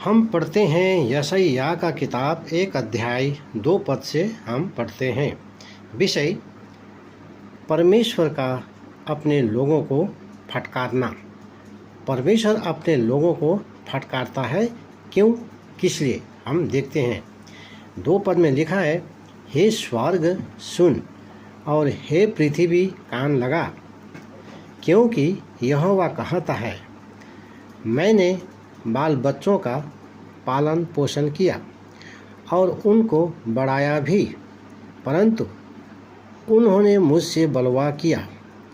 हम पढ़ते हैं यशायाह का किताब 1 अध्याय 2 पद से हम पढ़ते हैं। विषय परमेश्वर का अपने लोगों को फटकारना। परमेश्वर अपने लोगों को फटकारता है, क्यों, किस लिए, हम देखते हैं। 2 पद में लिखा है, हे स्वर्ग सुन और हे पृथ्वी कान लगा, क्योंकि यहोवा कहता है, मैंने बाल बच्चों का पालन पोषण किया और उनको बढ़ाया भी, परंतु उन्होंने मुझसे बलवा किया।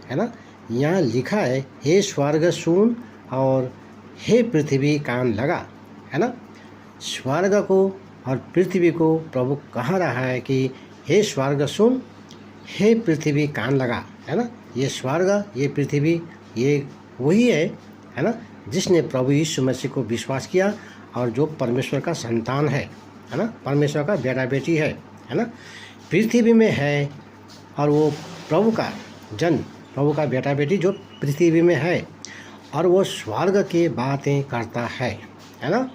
है ना, यहाँ लिखा है, हे स्वर्ग सुन और हे पृथ्वी कान लगा। है ना, स्वर्ग को और पृथ्वी को प्रभु कह रहा है कि हे स्वर्ग सुन, हे पृथ्वी कान लगा। है ना, ये स्वर्ग, ये पृथ्वी, ये वही है ना, जिसने प्रभु यीशु मसीह को विश्वास किया और जो परमेश्वर का संतान है ना, परमेश्वर का बेटा बेटी है ना, पृथ्वी में है। और वो प्रभु का जन, प्रभु का बेटा बेटी जो पृथ्वी में है, और वो स्वर्ग की बातें करता है ना,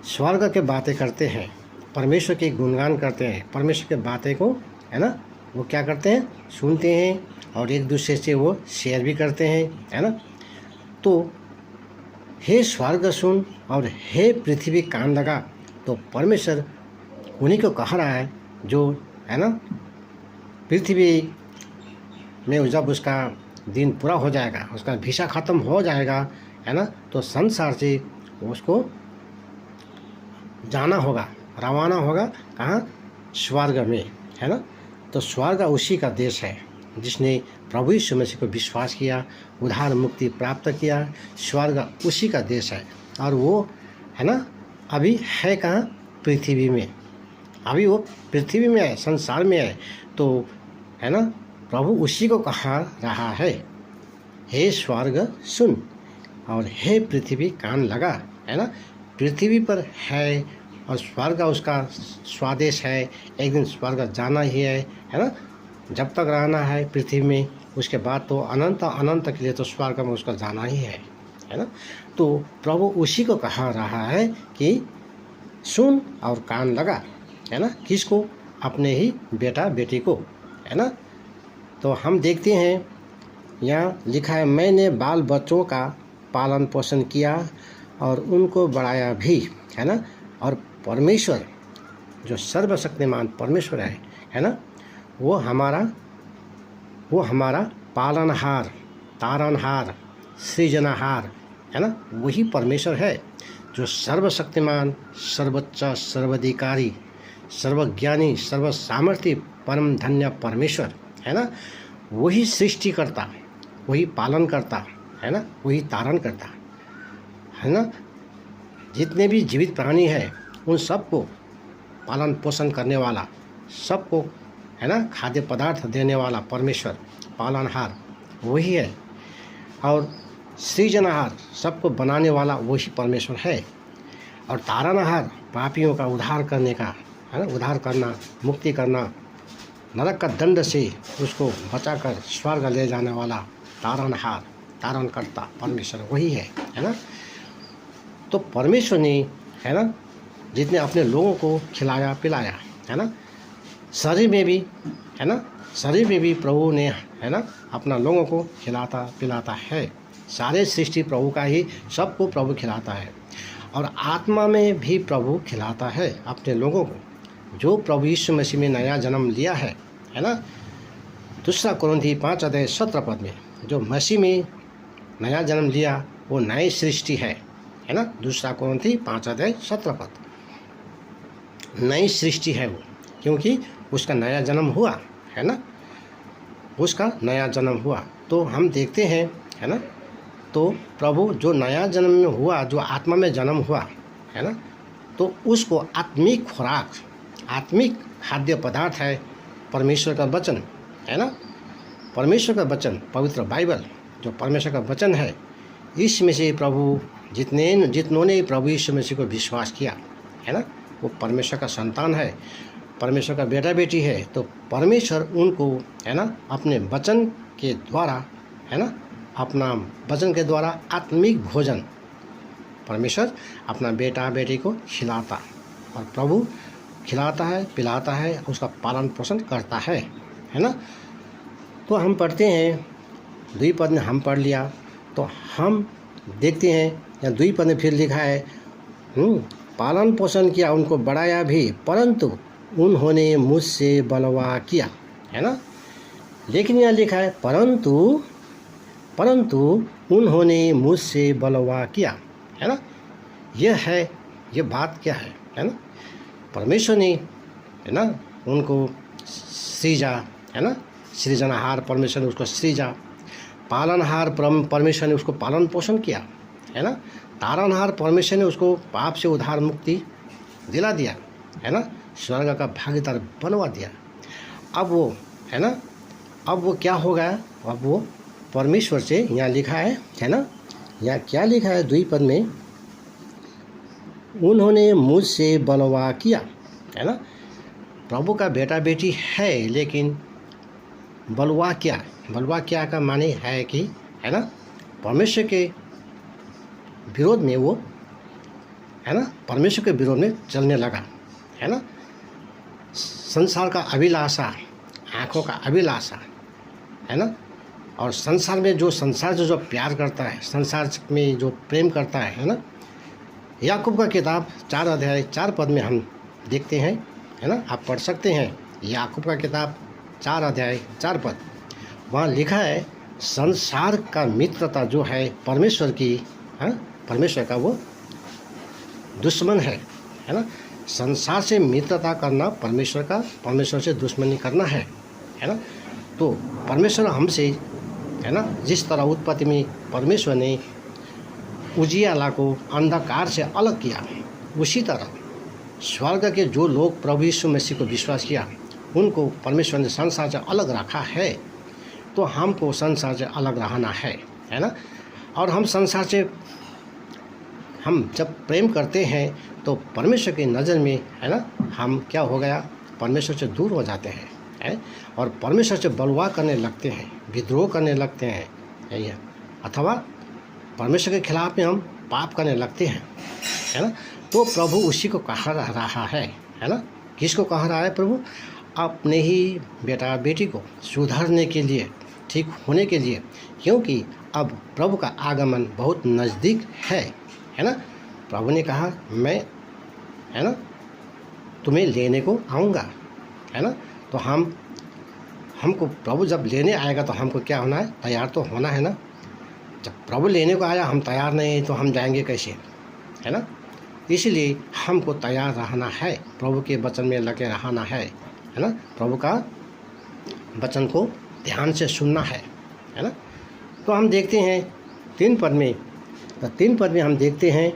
स्वर्ग के बातें करते हैं, परमेश्वर के गुणगान करते हैं, परमेश्वर के बातें को है ना वो क्या करते हैं, सुनते हैं और एक दूसरे से वो शेयर भी करते हैं। है ना, तो हे स्वर्ग सुन और हे पृथ्वी कान लगा, तो परमेश्वर उन्हीं को कह रहा है जो है ना पृथ्वी में जब उसका दिन पूरा हो जाएगा, उसका वीसा ख़त्म हो जाएगा, है ना, तो संसार से उसको जाना होगा, रवाना होगा, कहाँ, स्वर्ग में। है ना, तो स्वर्ग उसी का देश है जिसने प्रभु यीशु मसीह को विश्वास किया, उद्धार मुक्ति प्राप्त किया। स्वर्ग उसी का देश है और वो है ना अभी है कहाँ, पृथ्वी में। अभी वो पृथ्वी में है, संसार में है। तो है ना, प्रभु उसी को कहा रहा है, हे स्वर्ग सुन और हे पृथ्वी कान लगा। है ना, पृथ्वी पर है और स्वर्ग उसका स्वादेश है, एक दिन स्वर्ग जाना ही है ना, जब तक रहना है पृथ्वी में, उसके बाद तो अनंत अनंत के लिए तो स्वर्ग में उसका जाना ही है ना। तो प्रभु उसी को कहा रहा है कि सुन और कान लगा। है ना, किसको, अपने ही बेटा बेटी को। है ना, तो हम देखते हैं यहाँ लिखा है, मैंने बाल बच्चों का पालन पोषण किया और उनको बढ़ाया भी। है ना, और परमेश्वर जो सर्वशक्तिमान परमेश्वर है ना, वो हमारा पालनहार, तारनहार, सृजनहार है ना, वही परमेश्वर है जो सर्वशक्तिमान, सर्वोच्च, सर्वाधिकारी, सर्वज्ञानी, सर्वसामर्थ्य, परम धन्य परमेश्वर है ना, वही सृष्टिकर्ता, वही पालन करता है ना, वही तारण करता है ना। जितने भी जीवित प्राणी हैं उन सबको पालन पोषण करने वाला, सबको है ना खाद्य पदार्थ देने वाला परमेश्वर, पालनहार वही है। और सृजनहार, सबको बनाने वाला वही परमेश्वर है। और तारनहार, पापियों का उद्धार करने का, है ना, उद्धार करना, मुक्ति करना, नरक का दंड से उसको बचाकर स्वर्ग ले जाने वाला तारनहार, तारणकर्ता परमेश्वर वही है ना। तो परमेश्वर ने है ना जितने अपने लोगों को खिलाया पिलाया है ना, शरीर में भी है ना, शरीर में भी प्रभु ने है ना अपना लोगों को खिलाता पिलाता है। सारे सृष्टि प्रभु का ही, सबको प्रभु खिलाता है। और आत्मा में भी प्रभु खिलाता है अपने लोगों को, जो प्रभु यीशु मसीह में नया जन्म लिया है ना। 2 कोरिन्थी 5 अध्याय 17 पद में जो मसीह में नया जन्म लिया वो नई सृष्टि है ना। 2 कोरिन्थी 5 अध्याय 17 पद, नई सृष्टि है वो, क्योंकि उसका नया जन्म हुआ है ना, उसका नया जन्म हुआ। तो हम देखते हैं है ना, तो प्रभु जो नया जन्म में हुआ, जो आत्मा में जन्म हुआ है ना, तो उसको आत्मिक खुराक, आत्मिक खाद्य पदार्थ है परमेश्वर का वचन है ना। परमेश्वर का वचन, पवित्र बाइबल जो परमेश्वर का वचन है, इसमें से प्रभु जितनों ने प्रभु यीशु मसीह को विश्वास किया है ना, वो परमेश्वर का संतान है, परमेश्वर का बेटा बेटी है। तो परमेश्वर उनको है ना अपने वचन के द्वारा है ना, अपना वचन के द्वारा आत्मिक भोजन परमेश्वर अपना बेटा बेटी को खिलाता, और प्रभु खिलाता है, पिलाता है, उसका पालन पोषण करता है ना। तो हम पढ़ते हैं, 2 पद में हम पढ़ लिया, तो हम देखते हैं या 2 पद में फिर लिखा है पालन पोषण किया, उनको बढ़ाया भी, परंतु उन्होंने मुझसे बलवा किया, है ना। लेकिन यहाँ लिखा है परंतु उन्होंने मुझसे बलवा किया, है ना। ये बात क्या है ना। परमेश्वर ने, है ना, उनको सृजा, है ना, सृजनहार परमेश्वर ने उसको सृजा, पालनहार परमेश्वर ने उसको पालन पोषण किया, है ना, तारनहार परमेश्वर ने उसको पाप से उद्धार मुक्ति दिला दिया, है ना, स्वर्ग का भागीदार बनवा दिया। अब वो, है ना, अब वो क्या हो गया, अब वो परमेश्वर से, यहाँ लिखा है ना, यहाँ क्या लिखा है 2 पद में, उन्होंने मुझसे बलवा किया, है ना। प्रभु का बेटा बेटी है, लेकिन बलवा क्या का माने है कि, है ना, परमेश्वर के विरोध में वो, है ना, परमेश्वर के विरोध में चलने लगा, है ना। संसार का अभिलाषा, आँखों का अभिलाषा, है ना, और संसार से जो प्यार करता है, संसार में जो प्रेम करता है ना। याकूब का किताब 4 अध्याय 4 पद में हम देखते हैं, है ना, आप पढ़ सकते हैं। याकूब का किताब 4 अध्याय 4 पद, वहाँ लिखा है संसार का मित्रता जो है परमेश्वर की, है, परमेश्वर का वो दुश्मन है ना। संसार से मित्रता करना परमेश्वर से दुश्मनी करना है ना। तो परमेश्वर हमसे, है ना, जिस तरह उत्पत्ति में परमेश्वर ने उजियाला को अंधकार से अलग किया, उसी तरह स्वर्ग के जो लोग प्रभु यीशु मसीह को विश्वास किया, उनको परमेश्वर ने संसार से अलग रखा है। तो हमको संसार से अलग रहना है ना। और हम संसार से, हम जब प्रेम करते हैं तो परमेश्वर की नज़र में, है ना, हम क्या हो गया, परमेश्वर से दूर हो जाते हैं, है, और परमेश्वर से बलवा करने लगते हैं, विद्रोह करने लगते हैं, है, अथवा परमेश्वर के खिलाफ में हम पाप करने लगते हैं, है ना। तो प्रभु उसी को कह रहा है ना। किसको कह रहा है प्रभु? अपने ही बेटा बेटी को सुधारने के लिए, ठीक होने के लिए, क्योंकि अब प्रभु का आगमन बहुत नज़दीक है ना। प्रभु ने कहा मैं, है ना, तुम्हें लेने को आऊँगा, है ना। तो हमको प्रभु जब लेने आएगा तो हमको क्या होना है, तैयार तो होना है ना। जब प्रभु लेने को आया हम तैयार नहीं तो हम जाएंगे कैसे, है ना। इसलिए हमको तैयार रहना है, प्रभु के वचन में लगे रहना है ना। प्रभु का वचन को ध्यान से सुनना है ना। तो हम देखते हैं 3 पद में, तो 3 पद में हम देखते हैं,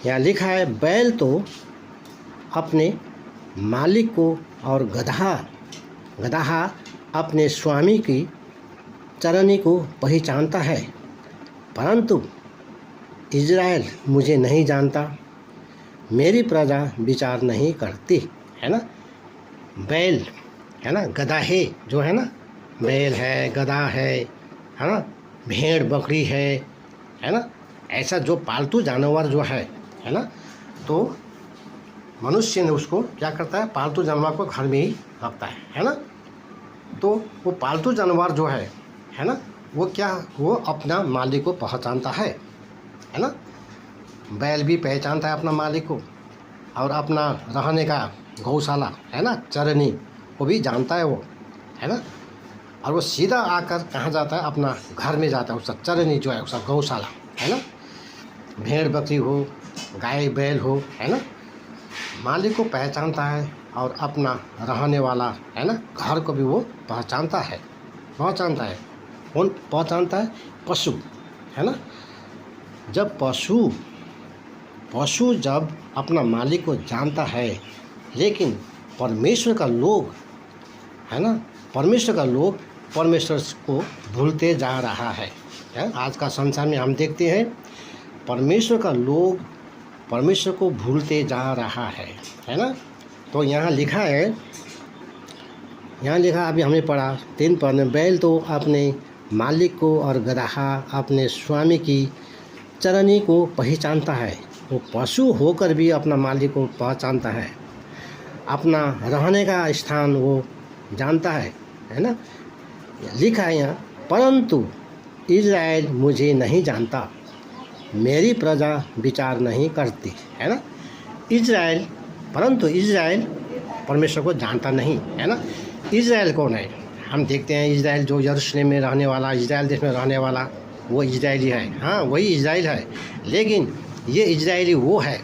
यहाँ लिखा है बैल तो अपने मालिक को और गदहा अपने स्वामी की चरनी को पहचानता है, परंतु इज़राइल मुझे नहीं जानता, मेरी प्रजा विचार नहीं करती, है ना। बैल, है ना, गदहे जो है ना, बैल है, गधा है ना, भेड़ बकरी है ना, ऐसा जो पालतू जानवर जो है ना। तो मनुष्य ने उसको क्या करता है, पालतू जानवर को घर में ही रखता है ना। तो वो पालतू जानवर जो है ना, वो अपना मालिक को पहचानता है ना। बैल भी पहचानता है अपना मालिक को, और अपना रहने का गौशाला, है ना, चरनी, वो भी जानता है वो, है ना। और वो सीधा आकर कहाँ जाता है, अपना घर में जाता है, उसका चरनी जो है, उसका गौशाला, है ना। भेड़ बकरी हो, गाय बैल हो, है ना, मालिक को पहचानता है, और अपना रहने वाला, है ना, घर को भी वो पहचानता है। कौन पहचानता है? पशु, है ना। जब पशु जब अपना मालिक को जानता है, लेकिन परमेश्वर का लोग, है ना, परमेश्वर को भूलते जा रहा है। आज का संसार में हम देखते हैं परमेश्वर का लोग परमेश्वर को भूलते जा रहा है ना। तो यहाँ लिखा अभी हमने पढ़ा 3 पद में, बैल तो अपने मालिक को और गदहा अपने स्वामी की चरनी को पहचानता है, वो पशु होकर भी अपना मालिक को पहचानता है, अपना रहने का स्थान वो जानता है ना। लिखा है यहाँ, परंतु इज़राइल मुझे नहीं जानता, मेरी प्रजा विचार नहीं करती, है ना। इज़राइल, परंतु इज़राइल परमेश्वर को जानता नहीं, है ना। इज़राइल कौन है? हम देखते हैं इज़राइल जो यरूशलेम में रहने वाला, इज़राइल देश में रहने वाला, वो इज़राइली है। हाँ, वही इज़राइल है, लेकिन ये इज़राइली वो है,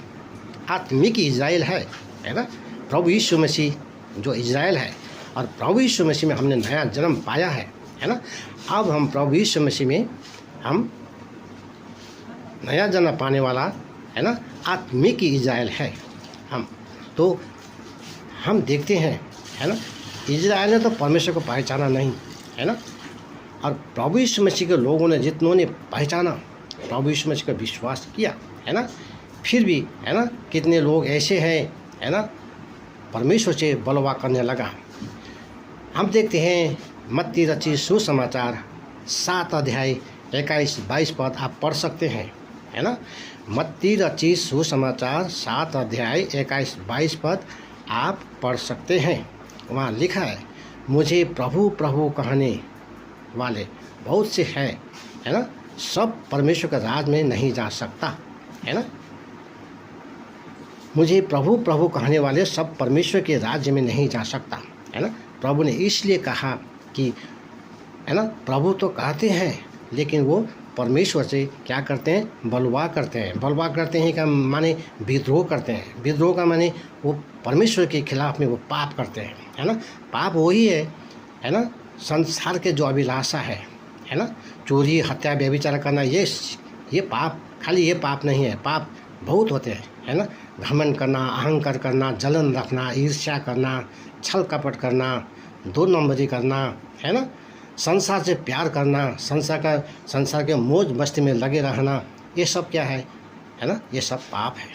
आत्मिक इज़राइल है ना। प्रभु यीशु मसीह जो इज़राइल है, और प्रभु यीशु मसीह में हमने नया जन्म पाया है ना। अब हम प्रभु यीशु मसीह में हम नया जन्म पाने वाला, है ना, आत्मिक इज़राइल है हम। तो हम देखते हैं, है ना, इज़राइल ने तो परमेश्वर को पहचाना नहीं, है ना। और प्रभु यीशु मसीह के लोगों ने, जितनों ने पहचाना, प्रभु यीशु मसीह का विश्वास किया, है ना, फिर भी, है ना, कितने लोग ऐसे हैं, है ना, परमेश्वर से बलवा करने लगा। हम देखते हैं मत्ती रचित सुसमाचार 7 अध्याय 21-22 पद आप पढ़ सकते हैं, है ना। मत्ती रचित सुसमाचार 7 अध्याय 21-22 पद आप पढ़ सकते हैं। वहाँ लिखा है, मुझे प्रभु प्रभु कहने वाले बहुत से हैं, है ना, सब परमेश्वर के राज में नहीं जा सकता, है ना। मुझे प्रभु प्रभु कहने वाले सब परमेश्वर के राज्य में नहीं जा सकता, है ना। प्रभु ने इसलिए कहा कि, है ना, प्रभु तो कहते हैं, लेकिन वो परमेश्वर से क्या करते हैं? बलवा करते हैं। बलवा करते हैं का माने विद्रोह करते हैं। विद्रोह का माने वो परमेश्वर के खिलाफ में वो पाप करते हैं, है ना। पाप वही है ना, संसार के जो अभिलाषा है ना, चोरी, हत्या, व्यभिचार करना, ये पाप, खाली ये पाप नहीं है, पाप बहुत होते हैं, है ना। घमंड करना, अहंकार करना, जलन रखना, ईर्ष्या करना, छल कपट करना, 2 नंबरी करना, है ना, संसार से प्यार करना, संसार के मौज मस्ती में लगे रहना, ये सब क्या है ना, ये सब पाप है।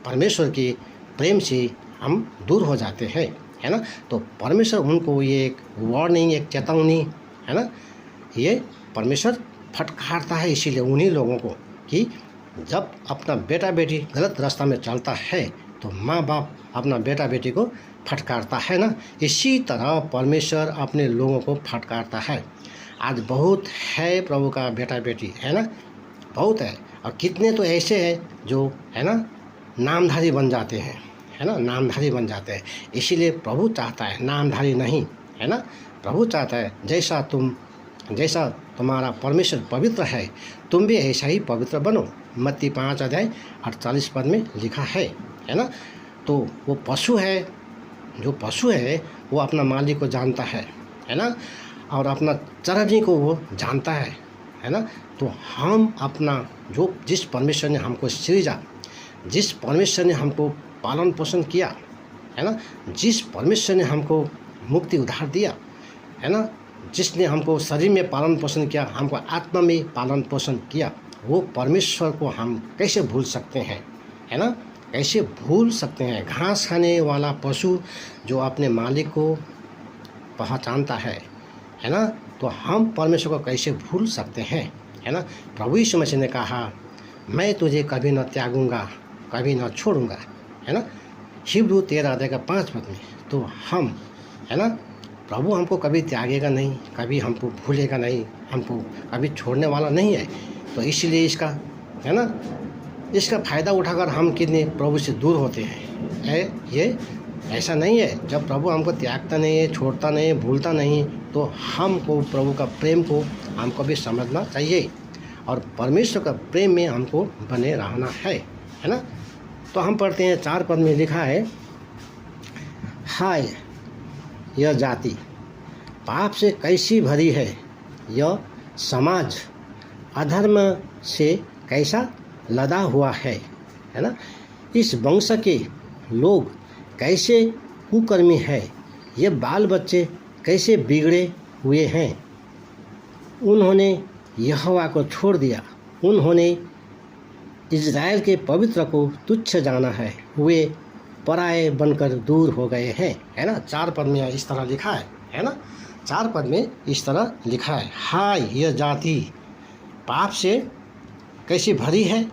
परमेश्वर के प्रेम से हम दूर हो जाते हैं, है ना। तो परमेश्वर उनको ये एक वार्निंग, एक चेतावनी, है ना, ये परमेश्वर फटकारता है इसीलिए उन्हीं लोगों को कि जब अपना बेटा बेटी गलत रास्ता में चलता है तो माँ बाप अपना बेटा बेटी को फटकारता है ना। इसी तरह परमेश्वर अपने लोगों को फटकारता है। आज बहुत है प्रभु का बेटा बेटी, है ना, बहुत है। और कितने तो ऐसे हैं जो, है ना, नामधारी बन जाते हैं, है ना, नामधारी बन जाते हैं। इसीलिए प्रभु चाहता है नामधारी नहीं, है ना। प्रभु चाहता है जैसा तुम्हारा परमेश्वर पवित्र है, तुम भी ऐसा ही पवित्र बनो। मत्ती 5 अध्याय 48 पद में लिखा है ना। तो वो पशु है, जो पशु है वो अपना मालिक को जानता है ना, और अपना चरनी को वो जानता है ना। तो हम अपना जिस परमेश्वर ने हमको सृजा, जिस परमेश्वर ने हमको पालन पोषण किया, है ना, जिस परमेश्वर ने हमको मुक्ति उद्धार दिया, है ना, जिसने हमको शरीर में पालन पोषण किया, हमको आत्मा में पालन पोषण किया, वो परमेश्वर को हम कैसे भूल सकते हैं, है ना, कैसे भूल सकते हैं। घास खाने वाला पशु जो अपने मालिक को पहचानता है ना, तो हम परमेश्वर को कैसे भूल सकते हैं, है ना। प्रभु यीशु मसीह ने कहा, मैं तुझे कभी न त्यागूंगा, कभी न छोड़ूंगा, है ना, हिब्रू 13 अध्याय का 5 पद में। तो हम, है ना, प्रभु हमको कभी त्यागेगा नहीं, कभी हमको भूलेगा नहीं, हमको कभी छोड़ने वाला नहीं है। तो इसलिए इसका, है ना, इसका फ़ायदा उठाकर हम कितने प्रभु से दूर होते हैं। ये ऐसा नहीं है। जब प्रभु हमको त्यागता नहीं है, छोड़ता नहीं है, भूलता नहीं, तो हमको प्रभु का प्रेम को हमको भी समझना चाहिए, और परमेश्वर का प्रेम में हमको बने रहना है ना। तो हम पढ़ते हैं 4 पद में लिखा है, हाय यह जाति पाप से कैसी भरी है, यह समाज अधर्म से कैसा लदा हुआ है ना। इस वंश के लोग कैसे कुकर्मी है, ये बाल बच्चे कैसे बिगड़े हुए हैं। उन्होंने यहोवा को छोड़ दिया, उन्होंने इज़राइल के पवित्र को तुच्छ जाना है, वे पराये बनकर दूर हो गए हैं, है ना। 4 पद में इस तरह लिखा है ना। 4 पद में इस तरह लिखा है, हाय यह जाति पाप से कैसी भरी है,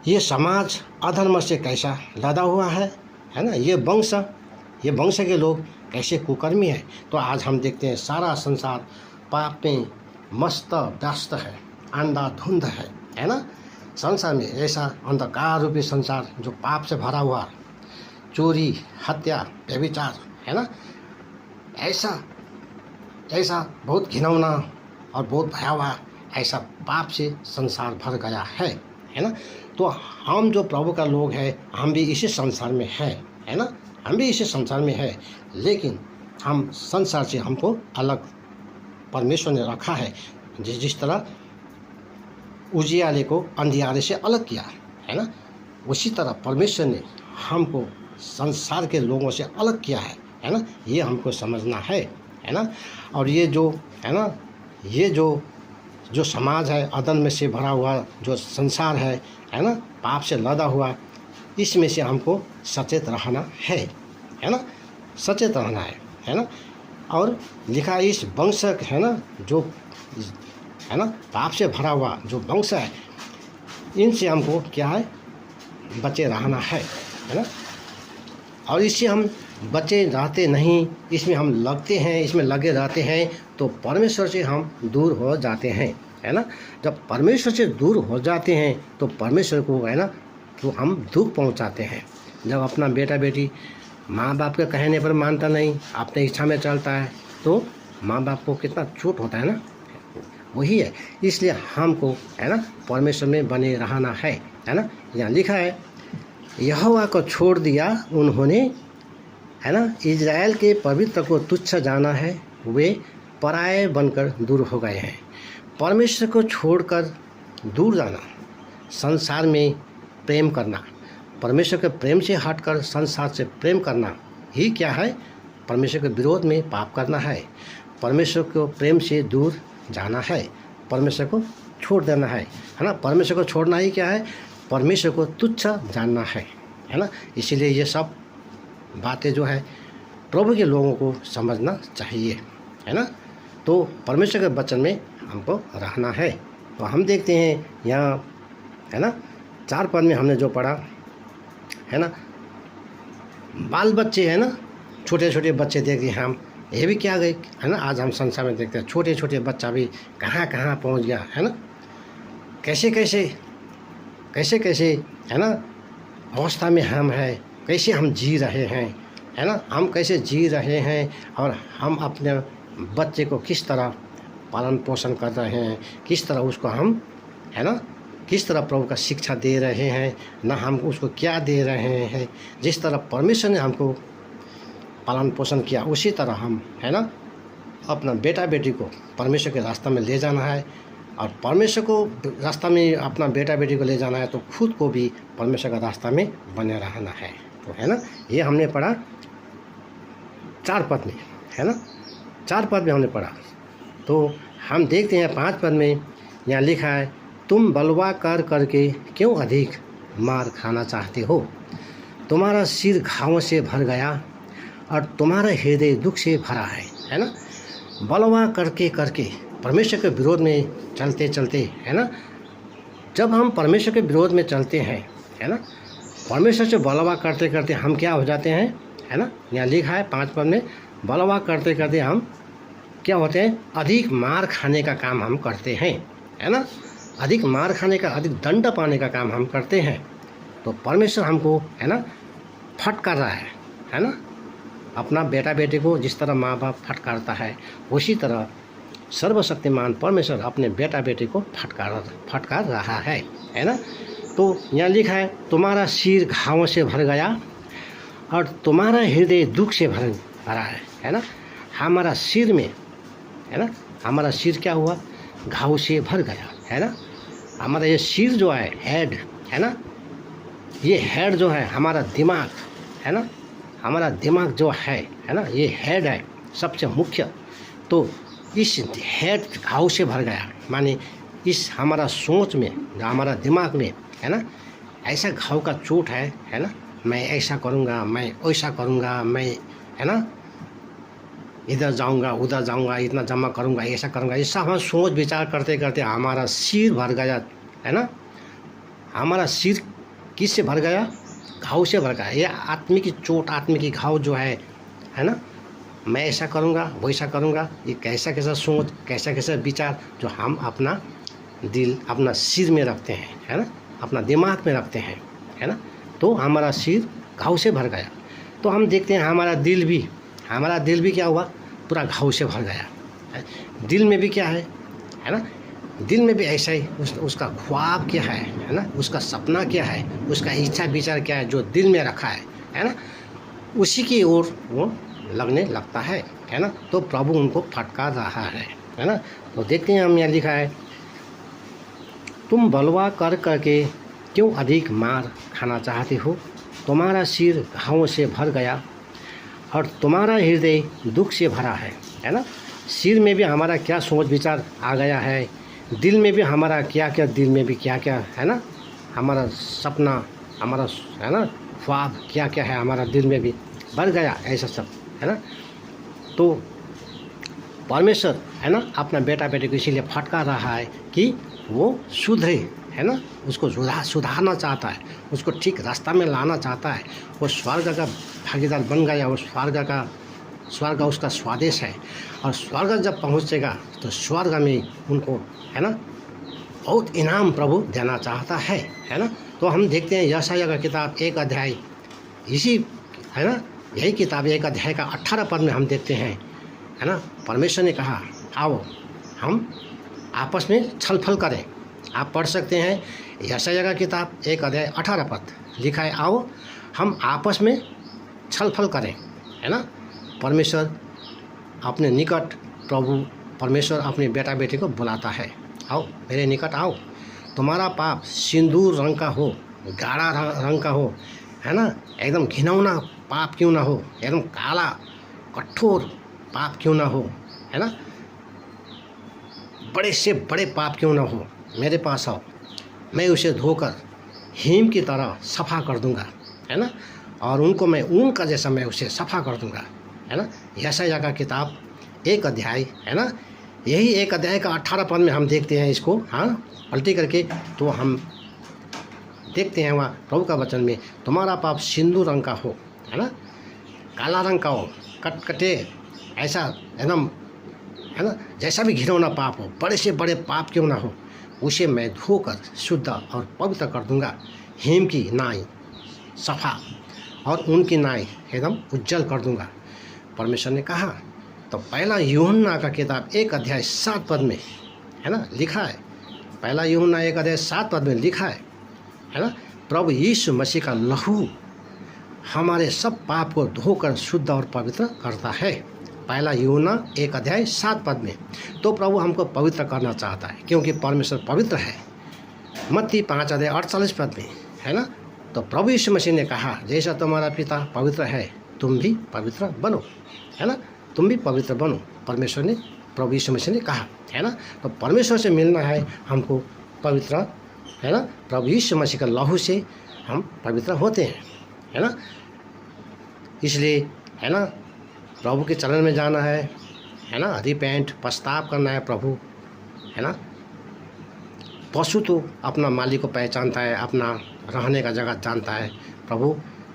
ये समाज अधर्म से कैसा लदा हुआ है ना। ये वंश के लोग कैसे कुकर्मी है। तो आज हम देखते हैं सारा संसार पाप में मस्त व्यस्त है, अंधाधुंध है ना। संसार में ऐसा अंधकार रूपी संसार जो पाप से भरा हुआ, चोरी, हत्या, व्यभिचार है ना, ऐसा बहुत घिनौना और बहुत भयावह ऐसा पाप से संसार भर गया है ना। तो हम जो प्रभु का लोग हैं, हम भी इसी संसार में है ना, हम भी इसी संसार में है, लेकिन हम संसार से हमको अलग परमेश्वर ने रखा है। जिस तरह उजियाले को अंधियारे से अलग किया है ना, उसी तरह परमेश्वर ने हमको संसार के लोगों से अलग किया है ना। ये हमको समझना है ना। और ये जो है ना, ये जो समाज है, अधर्म से भरा हुआ जो संसार है ना, पाप से लदा हुआ, इसमें से हमको सचेत रहना है ना, सचेत रहना है ना। और लिखा इस वंश है ना, जो है ना पाप से भरा हुआ जो वंश है, इनसे हमको क्या है, बचे रहना है ना। और इससे हम बचे रहते नहीं, इसमें हम लगते हैं, इसमें लगे रहते हैं, तो परमेश्वर से हम दूर हो जाते हैं है ना। जब परमेश्वर से दूर हो जाते हैं तो परमेश्वर को है ना, तो हम दुख पहुंचाते हैं। जब अपना बेटा बेटी माँ बाप के कहने पर मानता नहीं, अपने इच्छा में चलता है, तो माँ बाप को कितना चोट होता है ना। वही है, इसलिए हमको है ना परमेश्वर में बने रहना है ना। यहाँ लिखा है, यहोवा को छोड़ दिया उन्होंने है ना, इज़राइल के पवित्र को तुच्छ जाना है, वे पराये बनकर दूर हो गए हैं। परमेश्वर को छोड़कर दूर जाना, संसार में प्रेम करना, परमेश्वर के प्रेम से हटकर संसार से प्रेम करना ही क्या है, परमेश्वर के विरोध में पाप करना है। परमेश्वर को प्रेम से दूर जाना है, परमेश्वर को छोड़ देना है ना। परमेश्वर को छोड़ना ही क्या है, परमेश्वर को तुच्छ जानना है ना। इसीलिए ये सब बातें जो है प्रभु के लोगों को समझना चाहिए है ना। तो परमेश्वर के वचन में हमको रहना है। तो हम देखते हैं यहाँ है ना 4 पद में हमने जो पढ़ा है ना, बाल बच्चे है ना, छोटे छोटे बच्चे देखते हैं हम, ये भी क्या गए है ना। आज हम संसार में देखते हैं छोटे छोटे बच्चा भी कहाँ कहाँ पहुँच गया है ना, कैसे कैसे है ना अवस्था में हम है, कैसे हम जी रहे हैं है ना, हम कैसे जी रहे हैं, और हम अपने बच्चे को किस तरह पालन पोषण कर रहे हैं, किस तरह उसको हम है ना, किस तरह प्रभु का शिक्षा दे रहे हैं ना, हम उसको क्या दे रहे हैं। जिस तरह परमेश्वर ने हमको पालन पोषण किया, उसी तरह हम है ना अपना बेटा बेटी को परमेश्वर के रास्ता में ले जाना है। और परमेश्वर को रास्ता में अपना बेटा बेटी को ले जाना है, तो खुद को भी परमेश्वर का रास्ता में बने रहना है। तो है ना, ये हमने पढ़ा 4 पद में है ना, 4 पद में हमने पढ़ा। तो हम देखते हैं 5 पद में यहाँ लिखा है, तुम बलवा कर करके क्यों अधिक मार खाना चाहते हो, तुम्हारा सिर घावों से भर गया और तुम्हारा हृदय दुख से भरा है ना। बलवा करके परमेश्वर के विरोध में चलते चलते है ना, जब हम परमेश्वर के विरोध में चलते हैं है ना, परमेश्वर से बलवा करते करते हम क्या हो जाते हैं है ना। यहाँ लिखा है 5 पद में, बलवा करते करते हम क्या होते हैं, अधिक मार खाने का काम हम करते हैं है ना, अधिक मार खाने का, अधिक दंड पाने का काम हम करते हैं। तो परमेश्वर हमको है ना फटकार रहा है ना, अपना बेटा बेटे को जिस तरह माँ बाप फटकारता है, उसी तरह सर्वशक्तिमान परमेश्वर अपने बेटा बेटे को फटकार रहा है ना। तो यहाँ लिखा है, तुम्हारा सिर घावों से भर गया और तुम्हारा हृदय दुख से भरा है ना। हमारा सिर में है ना, हमारा सिर क्या हुआ, घाव से भर गया है ना। हमारा ये सिर जो है, हेड है ना, ये हेड जो है हमारा दिमाग है ना, हमारा दिमाग जो है ना, ये हेड है सबसे मुख्य। तो इस हेड घाव से भर गया, माने इस हमारा सोच में, हमारा दिमाग में है ना, ऐसा घाव का चोट है ना। मैं ऐसा करूँगा, मैं वैसा करूँगा, मैं है ना इधर जाऊँगा उधर जाऊँगा, इतना जमा करूँगा, ऐसा करूँगा, ऐसा हम सोच विचार करते करते हमारा सिर भर गया है ना। हमारा सिर किससे भर गया? घाव से भर गया। ये आत्मिक की चोट, आत्मिक की घाव जो है ना। मैं ऐसा करूँगा, वैसा करूँगा, ये कैसा कैसा सोच, कैसा कैसा विचार जो हम अपना दिल, अपना सिर में रखते हैं, है ना, अपना दिमाग में रखते हैं, है ना। तो हमारा सिर घाव से भर गया। तो हम देखते हैं हमारा दिल भी क्या हुआ? पूरा घाव से भर गया। दिल में भी क्या है ना, दिल में भी ऐसा ही उसका ख्वाब क्या है ना, उसका सपना क्या है, उसका इच्छा विचार क्या है जो दिल में रखा है ना, उसी की ओर वो लगने लगता है ना। तो प्रभु उनको फटकार रहा है ना। तो देखते हैं हम यहाँ लिखा है, तुम बलवा कर करके क्यों अधिक मार खाना चाहते हो? तुम्हारा सिर घावों से भर गया और तुम्हारा हृदय दुख से भरा है ना। सिर में भी हमारा क्या सोच विचार आ गया है, दिल में भी हमारा क्या क्या, दिल में भी क्या क्या है ना, हमारा सपना, हमारा है ना ख्वाब क्या क्या है, हमारा दिल में भी भर गया, ऐसा सब है ना। तो परमेश्वर है ना अपना बेटा बेटे को इसीलिए फटकार रहा है कि वो सुधरे, है ना, उसको सुधारना चाहता है, उसको ठीक रास्ता में लाना चाहता है। वो स्वर्ग का भागीदार बन गया, वो स्वर्ग उसका स्वादेश है। और स्वर्ग जब पहुँचेगा तो स्वर्ग में उनको है ना बहुत इनाम प्रभु देना चाहता है ना। तो हम देखते हैं यशायाह का किताब 1 अध्याय, इसी है ना, यही किताब 1 अध्याय का 18 पद में हम देखते हैं, है ना, परमेश्वर ने कहा आओ हम आपस में छलफल करें। आप पढ़ सकते हैं यशायाह का किताब 1 अध्याय 18 पद लिखा है, आओ हम आपस में छलफल करें, है ना। परमेश्वर अपने निकट, प्रभु परमेश्वर अपने बेटा बेटी को बुलाता है, आओ मेरे निकट आओ। तुम्हारा पाप सिंदूर रंग का हो, गाढ़ा रंग का हो, है ना, एकदम घिनौना पाप क्यों ना हो, एकदम काला कठोर पाप क्यों ना हो, है ना, बड़े से बड़े पाप क्यों ना हो, मेरे पास आओ, मैं उसे धोकर हिम की तरह सफ़ा कर दूंगा, है ना, और उनको मैं ऊन का जैसा मैं उसे सफ़ा कर दूंगा, है ना। यशायाह का किताब 1 अध्याय, है ना, यही 1 अध्याय का 18 पद में हम देखते हैं इसको, हाँ पलटी करके। तो हम देखते हैं वहाँ प्रभु का वचन में, तुम्हारा पाप सिंदूर रंग का हो, है ना, काला रंग का हो, कटकटे ऐसा एकदम, है ना, जैसा भी घिनौना पाप हो, बड़े से बड़े पाप क्यों ना हो, उसे मैं धोकर शुद्ध और पवित्र कर दूंगा। हिम की नाई सफ़ा और उनकी नाई एकदम उज्जवल कर दूंगा, परमेश्वर ने कहा। तो पहला यूहन्ना का किताब 1 अध्याय 7 पद में, है ना, लिखा है, पहला यूहन्ना 1 अध्याय 7 पद में लिखा है ना, प्रभु यीशु मसीह का लहू हमारे सब पाप को धोकर शुद्ध और पवित्र करता है। पहला यूहन्ना 1 अध्याय 7 पद में। तो प्रभु हमको पवित्र करना चाहता है क्योंकि परमेश्वर पवित्र है। मत्ती 5 अध्याय 48 पद में, है ना, तो प्रभु यीशु मसीह ने कहा जैसा तुम्हारा पिता पवित्र है तुम भी पवित्र बनो, है ना, तुम भी पवित्र बनो, परमेश्वर ने, प्रभु यीशु मसीह ने कहा, है ना। तो परमेश्वर से मिलना है हमको पवित्र, है ना, प्रभु यीशु मसीह का लहू से हम पवित्र होते हैं, है ना। इसलिए है ना प्रभु के चरण में जाना है ना, रिपेंट पछताव करना है प्रभु, है ना। पशु तो अपना मालिक को पहचानता है, अपना रहने का जगह जानता है, प्रभु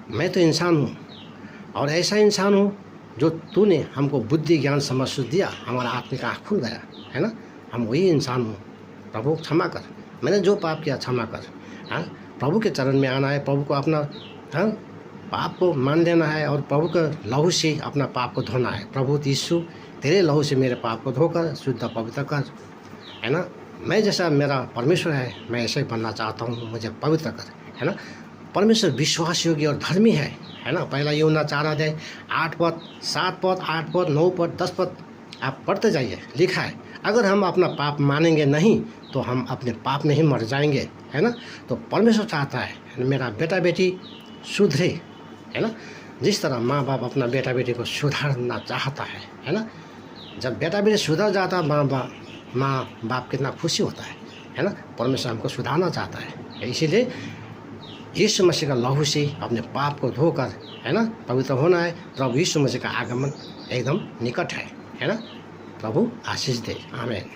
मैं तो इंसान हूँ और ऐसा इंसान हूँ जो तूने हमको बुद्धि ज्ञान समझ दिया, हमारा आत्मिक आँख खुल गया, है ना, हम वही इंसान हूँ, प्रभु क्षमा कर, मैंने जो पाप किया क्षमा कर, हाँ। प्रभु के चरण में आना है, प्रभु को अपना हाँ पाप को मान लेना है और प्रभु के लहू से अपना पाप को धोना है। प्रभु यीशु तेरे लहू से मेरे पाप को धोकर शुद्ध पवित्र कर, है ना, मैं जैसा मेरा परमेश्वर है मैं ऐसे ही बनना चाहता हूँ, मुझे पवित्र कर, है ना। परमेश्वर विश्वास योग्य और धर्मी है ना। पहला यूहन्ना 4 अध्याय 8 पद 7 पद 8 पद 9 पद 10 पद आप पढ़ते जाइए, लिखा है अगर हम अपना पाप मानेंगे नहीं तो हम अपने पाप में ही मर जाएंगे, है ना। तो परमेश्वर चाहता है मेरा बेटा बेटी सुधरे, है ना, जिस तरह माँ बाप अपना बेटा बेटी को सुधारना चाहता है ना। जब बेटा बेटी सुधर जाता माँ बाप कितना खुशी होता है ना। परमेश्वर हमको सुधारना चाहता है, इसीलिए यीशु मसीह का लहू से अपने पाप को धोकर, है ना, पवित्र होना है। प्रभु यीशु मसीह का आगमन एकदम निकट है ना। प्रभु आशीष दे, आमीन।